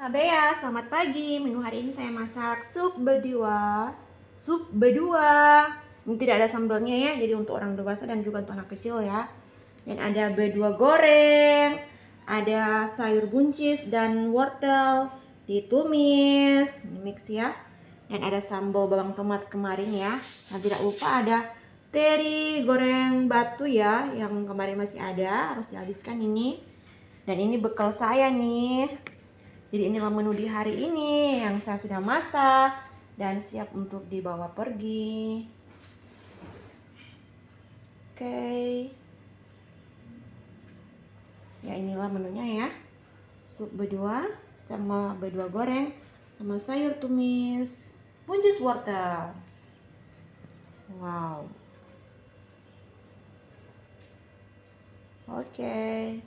Bea, selamat pagi. Menu hari ini saya masak sup bedua. Sup bedua. Ini tidak ada sambalnya ya, jadi untuk orang dewasa dan juga untuk anak kecil ya. Dan ada bedua goreng, ada sayur buncis dan wortel ditumis, ini mix ya. Dan ada sambal bawang tomat kemarin ya. Dan tidak lupa ada teri goreng batu ya, yang kemarin masih ada, harus dihabiskan ini. Dan ini bekal saya nih. Jadi inilah menu di hari ini yang saya sudah masak dan siap untuk dibawa pergi. Oke. Ya inilah menunya ya. Sup bedua sama bedua goreng sama sayur tumis buncis wortel. Wow. Oke.